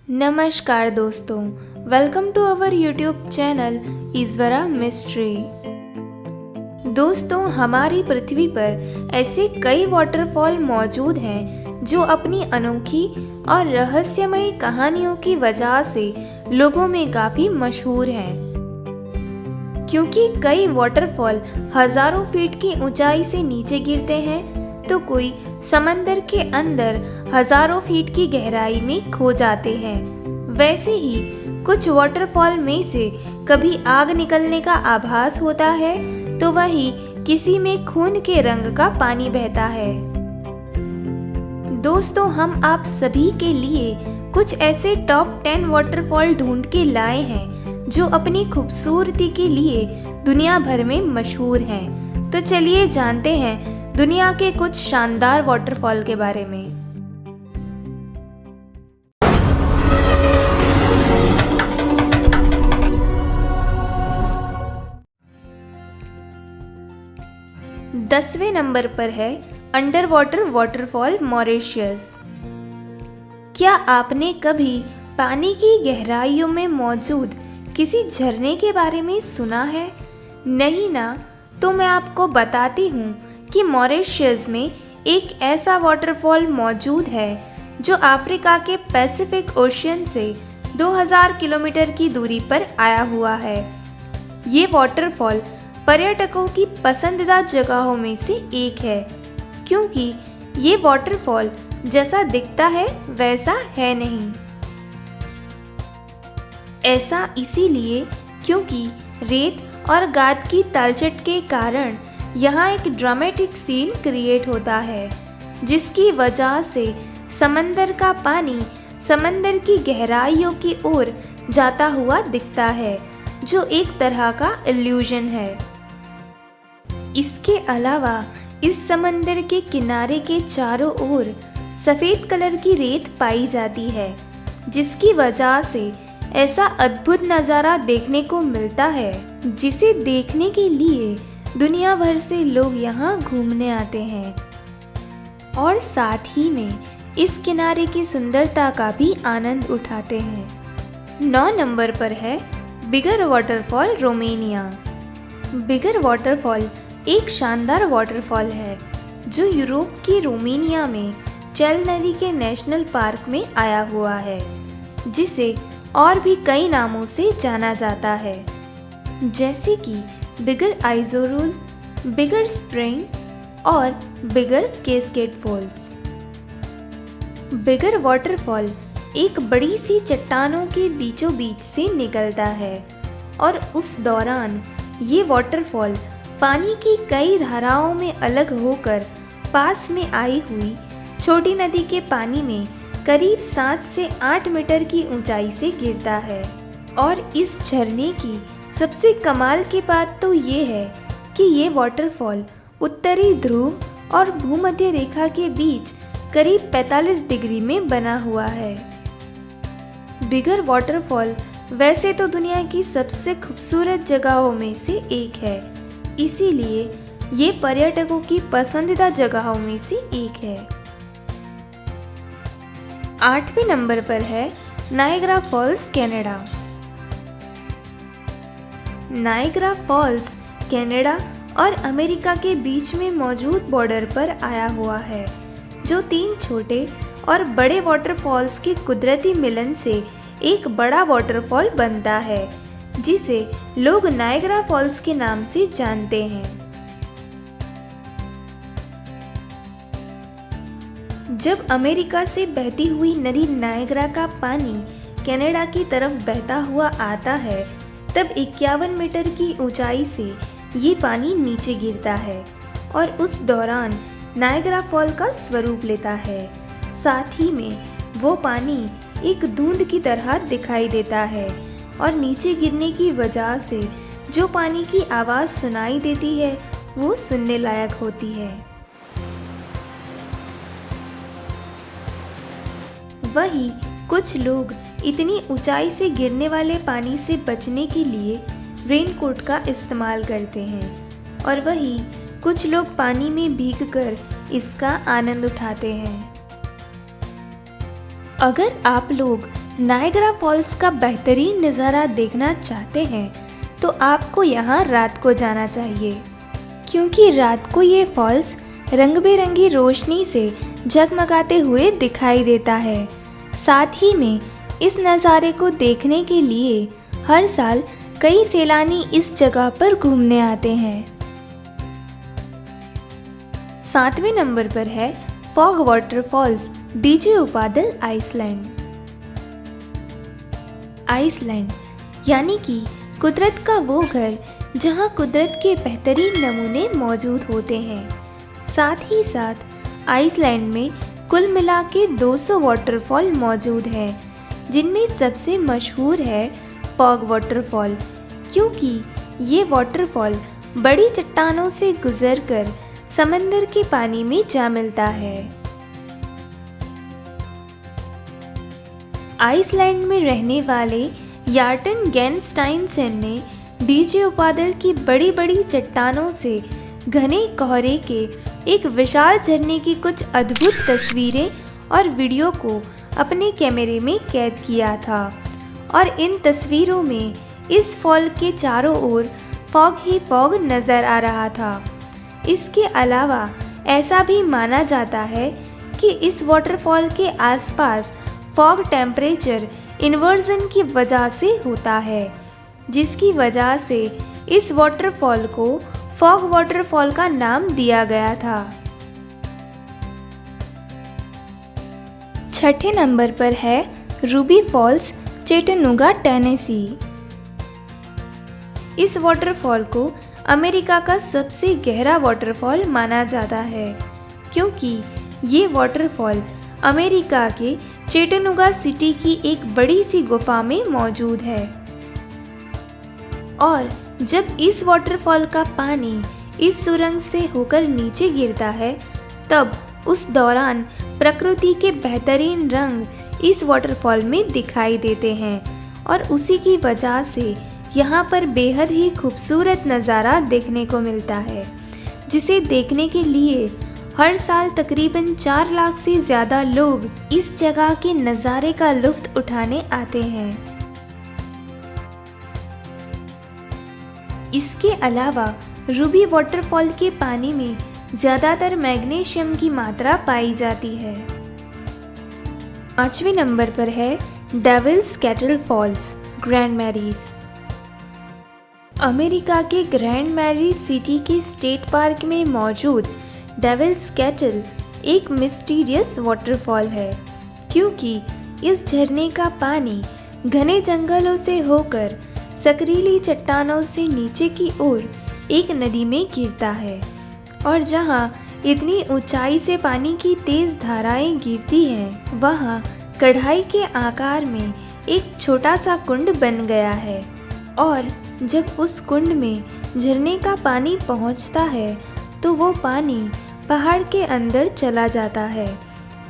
नमस्कार दोस्तों, welcome to our YouTube channel Ishwara mystery. दोस्तों, हमारी पृथ्वी पर ऐसे कई वाटरफॉल मौजूद हैं जो अपनी अनोखी और रहस्यमयी कहानियों की वजह से लोगों में काफ़ी मशहूर हैं। क्योंकि कई वाटरफॉल हजारों फीट की ऊंचाई से नीचे गिरते हैं, तो कोई समंदर के अंदर हजारों फीट की गहराई में खो जाते हैं। वैसे ही कुछ वाटरफॉल में से कभी आग निकलने का आभास होता है, तो वहीं किसी में खून के रंग का पानी बहता है। दोस्तों, हम आप सभी के लिए कुछ ऐसे टॉप 10 वाटरफॉल ढूंढ के लाए हैं जो अपनी खूबसूरती के लिए दुनिया भर में मशहूर हैं। तो चलिए जानते हैं दुनिया के कुछ शानदार वाटरफॉल के बारे में। दसवें नंबर पर है अंडर वाटर वाटरफॉल मॉरिशस। क्या आपने कभी पानी की गहराइयों में मौजूद किसी झरने के बारे में सुना है? नहीं ना? तो मैं आपको बताती हूँ कि मॉरिशस में एक ऐसा वाटरफॉल मौजूद है जो अफ्रीका के पैसिफिक ओशियन से 2000 किलोमीटर की दूरी पर आया हुआ है। ये वाटरफॉल पर्यटकों की पसंदीदा जगहों में से एक है, क्योंकि ये वाटरफॉल जैसा दिखता है वैसा है नहीं। ऐसा इसीलिए क्योंकि रेत और गाद की तलछट के कारण यहाँ एक ड्रामेटिक सीन क्रिएट होता है, जिसकी वजह से समंदर का पानी समंदर की गहराइयों की ओर जाता हुआ दिखता है, जो एक तरह का इल्यूजन है। इसके अलावा इस समंदर के किनारे के चारों ओर सफ़ेद कलर की रेत पाई जाती है, जिसकी वजह से ऐसा अद्भुत नज़ारा देखने को मिलता है, जिसे देखने के लिए दुनिया भर से लोग यहाँ घूमने आते हैं और साथ ही में इस किनारे की सुंदरता का भी आनंद उठाते हैं। 9 नंबर पर है बिगर वाटरफॉल रोमानिया। बिगर वाटरफॉल एक शानदार वाटरफॉल है जो यूरोप की रोमानिया में चेल नदी के नेशनल पार्क में आया हुआ है, जिसे और भी कई नामों से जाना जाता है, जैसे कि बिगर आइजोरुल, बिगर स्प्रिंग और बिगर कैस्केड फॉल्स। बिगर वाटरफॉल एक बड़ी सी चट्टानों के बीचों बीच से निकलता है और उस दौरान ये वाटरफॉल पानी की कई धाराओं में अलग होकर पास में आई हुई छोटी नदी के पानी में करीब 7 से 8 मीटर की ऊंचाई से गिरता है। और इस झरने की सबसे कमाल की बात तो ये है कि ये वाटरफॉल उत्तरी ध्रुव और भूमध्य रेखा के बीच करीब 45 डिग्री में बना हुआ है। बिगर वाटरफॉल वैसे तो दुनिया की सबसे खूबसूरत जगहों में से एक है, इसीलिए ये पर्यटकों की पसंदीदा जगहों में से एक है। 8वें नंबर पर है Niagara false Canada. Niagara false Canada और अमेरिका के बीच में मौजूद बॉर्डर पर आया हुआ है, जो 3 छोटे और बड़े वाटरफॉल्स के कुदरती मिलन से एक बड़ा वाटरफॉल बनता है, जिसे लोग नायग्रा फॉल्स के नाम से जानते हैं। जब अमेरिका से बहती हुई नदी नायग्रा का पानी कनाडा की तरफ बहता हुआ आता है, तब 51 मीटर की ऊंचाई से ये पानी नीचे गिरता है और उस दौरान नायग्रा फॉल का स्वरूप लेता है। साथ ही में वो पानी एक बूंद की तरह दिखाई देता है और नीचे गिरने की वजह से जो पानी की आवाज़ सुनाई देती है वो सुनने लायक होती है। वहीं कुछ लोग इतनी ऊंचाई से गिरने वाले पानी से बचने के लिए रेनकोट का इस्तेमाल करते हैं और वहीं कुछ लोग पानी में भीगकर इसका आनंद उठाते हैं। अगर आप लोग नायग्रा फॉल्स का बेहतरीन नज़ारा देखना चाहते हैं तो आपको यहाँ रात को जाना चाहिए, क्योंकि रात को ये फॉल्स रंग बिरंगी रोशनी से जगमगाते हुए दिखाई देता है। साथ ही में इस नज़ारे को देखने के लिए हर साल कई सैलानी इस जगह पर घूमने आते हैं। 7वें नंबर पर है फॉग वाटरफॉल्स, डीजे उपादल, आइसलैंड। आइसलैंड यानी कि कुदरत का वो घर जहां कुदरत के बेहतरीन नमूने मौजूद होते हैं। साथ ही साथ आइसलैंड में कुल मिला के 200 वाटरफॉल मौजूद हैं, जिनमें सबसे मशहूर है फॉग वाटरफॉल, क्योंकि ये वाटरफॉल बड़ी चट्टानों से गुजरकर समंदर के पानी में जा मिलता है। आइसलैंड में रहने वाले यार्टन गेनस्टाइनसेन ने डीजे उपादल की बड़ी बड़ी चट्टानों से घने कोहरे के एक विशाल झरने की कुछ अद्भुत तस्वीरें और वीडियो को अपने कैमरे में कैद किया था, और इन तस्वीरों में इस फॉल के चारों ओर फॉग ही फॉग नज़र आ रहा था। इसके अलावा ऐसा भी माना जाता है कि इस वाटरफॉल के आसपास फॉग टेम्परेचर इन्वर्जन की वजह से होता है, जिसकी वजह से इस वाटरफॉल को फॉग वाटरफॉल का नाम दिया गया था। 6ठे नंबर पर है रूबी फॉल्स, चैटनूगा, टेनेसी। इस वाटरफॉल को अमेरिका का सबसे गहरा वाटरफॉल माना जाता है, क्योंकि ये वाटरफॉल अमेरिका के चैटनूगा सिटी की एक बड़ी सी गुफा में मौजूद है। और जब इस वाटरफॉल का पानी इस सुरंग से होकर नीचे गिरता है, तब उस दौरान प्रकृति के बेहतरीन रंग इस वाटरफॉल में दिखाई देते हैं, और उसी की वजह से यहाँ पर बेहद ही खूबसूरत नज़ारा देखने को मिलता है, जिसे देखने के लिए हर साल तकरीबन 4 लाख से ज़्यादा लोग इस जगह के नज़ारे का लुत्फ़ उठाने आते हैं। इसके अलावा रूबी वाटरफॉल के पानी में ज़्यादातर मैग्नीशियम की मात्रा पाई जाती है। 5वें नंबर पर है Devil's Kettle Falls, Grand Marais. America के ग्रैंड मैरीज सिटी के स्टेट पार्क में मौजूद डेविल्स कैटल एक मिस्टीरियस वाटरफॉल है, क्योंकि इस झरने का पानी घने जंगलों से होकर सकरीली चट्टानों से नीचे की ओर एक नदी में गिरता है, और जहां इतनी ऊंचाई से पानी की तेज धाराएं गिरती हैं, वहां कढ़ाई के आकार में एक छोटा सा कुंड बन गया है, और जब उस कुंड में झरने का पानी पहुंचता है तो वो पानी पहाड़ के अंदर चला जाता है,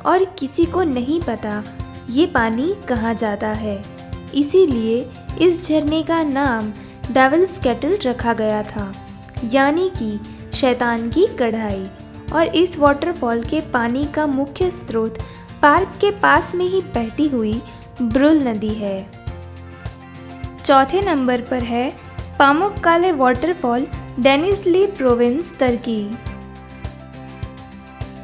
और किसी को नहीं पता ये पानी कहाँ जाता है। इसीलिए इस झरने का नाम डेविल्स कैटल रखा गया था, यानी कि शैतान की कढ़ाई। और इस वाटरफॉल के पानी का मुख्य स्रोत पार्क के पास में ही बहती हुई ब्रुल नदी है। 4थे नंबर पर है पामुक्काले वाटरफॉल, डेनिसली प्रोविंस, तुर्की।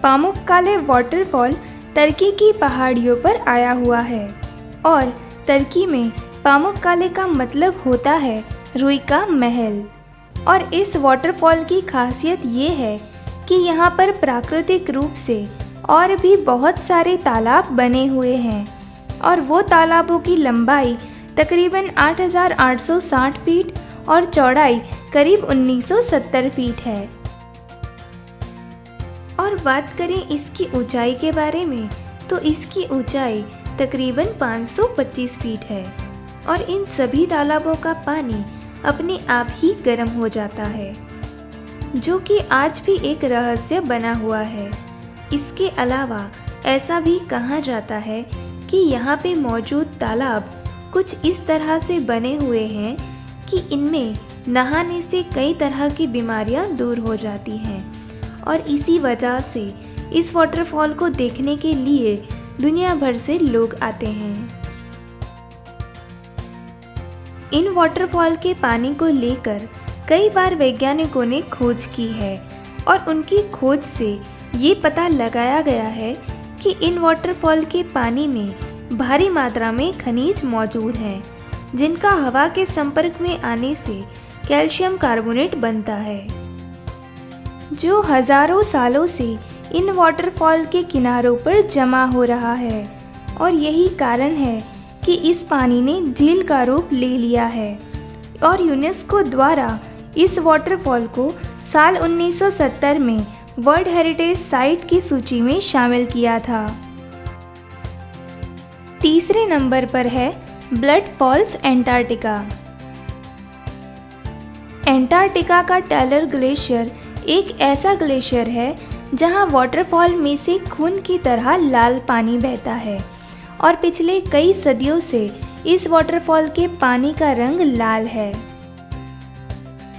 पामुक्काले वाटरफॉल तुर्की की पहाड़ियों पर आया हुआ है, और तुर्की में पामुक्काले का मतलब होता है रुई का महल। और इस वाटरफॉल की खासियत ये है कि यहाँ पर प्राकृतिक रूप से और भी बहुत सारे तालाब बने हुए हैं, और वो तालाबों की लंबाई तकरीबन 8,860 फीट और चौड़ाई करीब 1970 फीट है। और बात करें इसकी ऊंचाई के बारे में, तो इसकी ऊंचाई तकरीबन 525 फीट है, और इन सभी तालाबों का पानी अपने आप ही गर्म हो जाता है, जो कि आज भी एक रहस्य बना हुआ है। इसके अलावा ऐसा भी कहा जाता है कि यहाँ पे मौजूद तालाब कुछ इस तरह से बने हुए हैं कि इनमें नहाने से कई तरह की बीमारियाँ दूर हो जाती हैं, और इसी वजह से इस वाटरफॉल को देखने के लिए दुनिया भर से लोग आते हैं। इन वाटरफॉल के पानी को लेकर कई बार वैज्ञानिकों ने खोज की है और उनकी खोज से ये पता लगाया गया है कि इन वाटरफॉल के पानी में भारी मात्रा में खनिज मौजूद हैं, जिनका हवा के संपर्क में आने से कैल्शियम कार्बोनेट बनता है, जो हजारों सालों से इन वाटरफॉल के किनारों पर जमा हो रहा है। और यही कारण है कि इस पानी ने झील का रूप ले लिया है और यूनेस्को द्वारा इस वाटरफॉल को साल 1970 में वर्ल्ड हेरिटेज साइट की सूची में शामिल किया था। तीसरे नंबर पर है ब्लड फॉल्स एंटार्क्टिका। एंटार्क्टिका का टेलर ग्लेशियर एक ऐसा ग्लेशियर है जहां वाटरफॉल में से खून की तरह लाल पानी बहता है और पिछले कई सदियों से इस वाटरफॉल के पानी का रंग लाल है।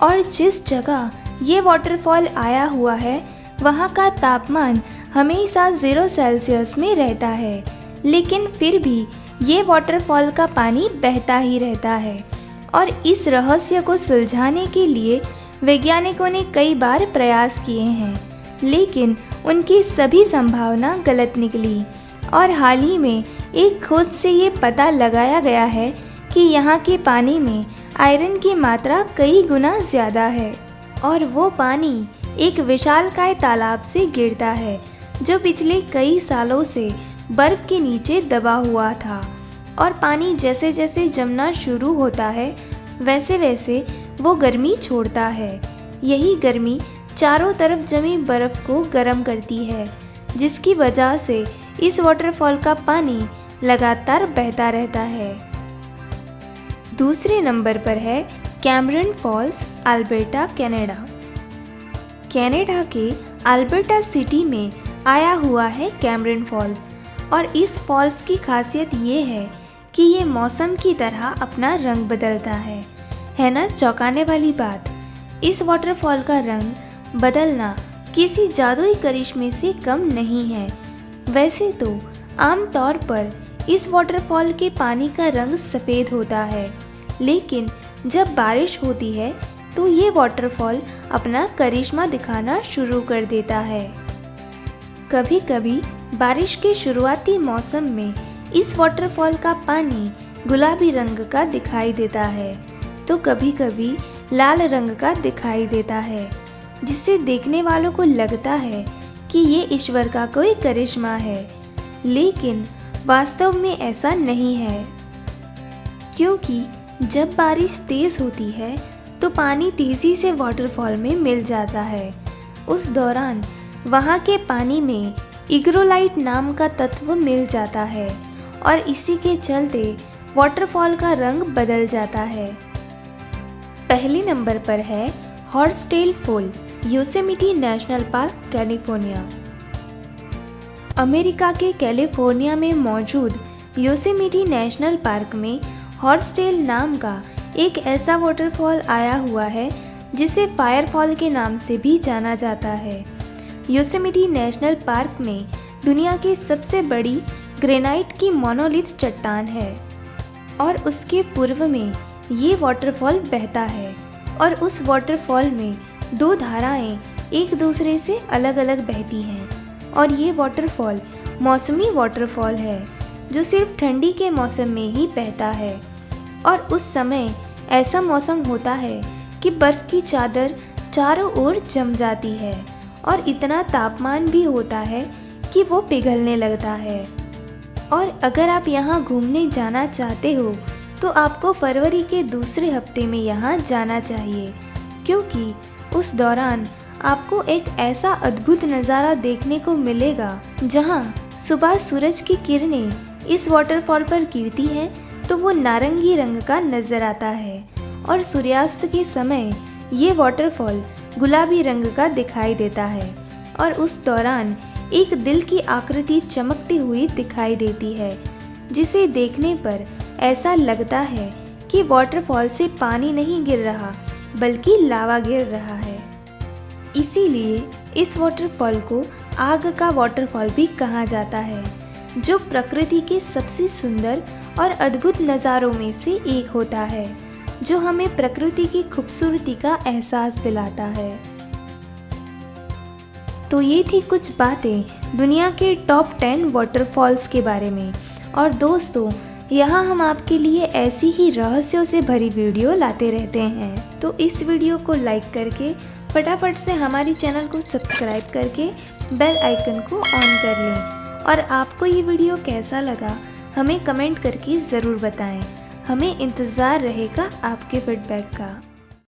और जिस जगह ये वाटरफॉल आया हुआ है वहाँ का तापमान हमेशा 0 सेल्सियस में रहता है, लेकिन फिर भी ये वाटरफॉल का पानी बहता ही रहता है। और इस रहस्य को सुलझाने के लिए वैज्ञानिकों ने कई बार प्रयास किए हैं, लेकिन उनकी सभी संभावना गलत निकली। और हाल ही में एक खोज से ये पता लगाया गया है कि यहाँ के पानी में आयरन की मात्रा कई गुना ज़्यादा है और वो पानी एक विशालकाय तालाब से गिरता है जो पिछले कई सालों से बर्फ़ के नीचे दबा हुआ था। और पानी जैसे जैसे जमना शुरू होता है वैसे वैसे वो गर्मी छोड़ता है। यही गर्मी चारों तरफ जमी बर्फ़ को गर्म करती है, जिसकी वजह से इस वाटरफॉल का पानी लगातार बहता रहता है। दूसरे नंबर पर है Cameron Falls, Alberta, Canada. Canada के अल्बर्टा सिटी में आया हुआ है कैमरन फॉल्स। और इस फॉल्स की खासियत ये है कि ये मौसम की तरह अपना रंग बदलता है ना चौंकाने वाली बात। इस वाटरफॉल का रंग बदलना किसी जादुई करिश्मे से कम नहीं है। वैसे तो आम तौर पर इस वाटरफॉल के पानी का रंग सफ़ेद होता है, लेकिन जब बारिश होती है तो ये वाटरफॉल अपना करिश्मा दिखाना शुरू कर देता है। कभी कभी बारिश के शुरुआती मौसम में इस वाटरफॉल का पानी गुलाबी रंग का दिखाई देता है, तो कभी कभी लाल रंग का दिखाई देता है, जिससे देखने वालों को लगता है कि ये ईश्वर का कोई करिश्मा है। लेकिन वास्तव में ऐसा नहीं है, क्योंकि जब बारिश तेज़ होती है तो पानी तेज़ी से वाटरफॉल में मिल जाता है। उस दौरान वहाँ के पानी में इग्रोलाइट नाम का तत्व मिल जाता है और इसी के चलते वाटरफॉल का रंग बदल जाता है। पहले नंबर पर है horsetail fall, Yosemite national park, California. America के कैलिफोर्निया में मौजूद योसेमिटी नेशनल पार्क में हॉर्सटेल नाम का एक ऐसा वाटरफॉल आया हुआ है जिसे फायरफॉल के नाम से भी जाना जाता है। योसेमिटी नेशनल पार्क में दुनिया की सबसे बड़ी ग्रेनाइट की मोनोलिथ चट्टान है और उसके पूर्व में ये वाटरफॉल बहता है और उस वाटरफॉल में 2 धाराएं एक दूसरे से अलग अलग बहती हैं। और ये वाटरफॉल मौसमी वाटरफॉल है जो सिर्फ ठंडी के मौसम में ही बहता है। और उस समय ऐसा मौसम होता है कि बर्फ़ की चादर चारों ओर जम जाती है और इतना तापमान भी होता है कि वो पिघलने लगता है। और अगर आप यहाँ घूमने जाना चाहते हो तो आपको फरवरी के दूसरे हफ्ते में यहाँ जाना चाहिए, क्योंकि उस दौरान आपको एक ऐसा अद्भुत नज़ारा देखने को मिलेगा जहाँ सुबह सूरज की किरणें इस वाटरफॉल पर गिरती हैं तो वो नारंगी रंग का नज़र आता है और सूर्यास्त के समय ये वाटरफॉल गुलाबी रंग का दिखाई देता है और उस दौरान एक दिल की आकृति चमकती हुई दिखाई देती है, जिसे देखने पर ऐसा लगता है कि वाटरफॉल से पानी नहीं गिर रहा बल्कि लावा गिर रहा है। इसीलिए इस वाटरफॉल को आग का वाटरफॉल भी कहा जाता है, जो प्रकृति के सबसे सुंदर और अद्भुत नज़ारों में से एक होता है। जो हमें प्रकृति की खूबसूरती का एहसास दिलाता है। तो ये थी कुछ बातें दुनिया के टॉप 10 वाटरफॉल्स के बारे में। और दोस्तों, यहाँ हम आपके लिए ऐसी ही रहस्यों से भरी वीडियो लाते रहते हैं। तो इस वीडियो को लाइक करके फटाफट से हमारी चैनल को सब्सक्राइब करके बेल आइकन को ऑन कर लें। और आपको ये वीडियो कैसा लगा हमें कमेंट करके ज़रूर बताएं। हमें इंतज़ार रहेगा आपके फीडबैक का।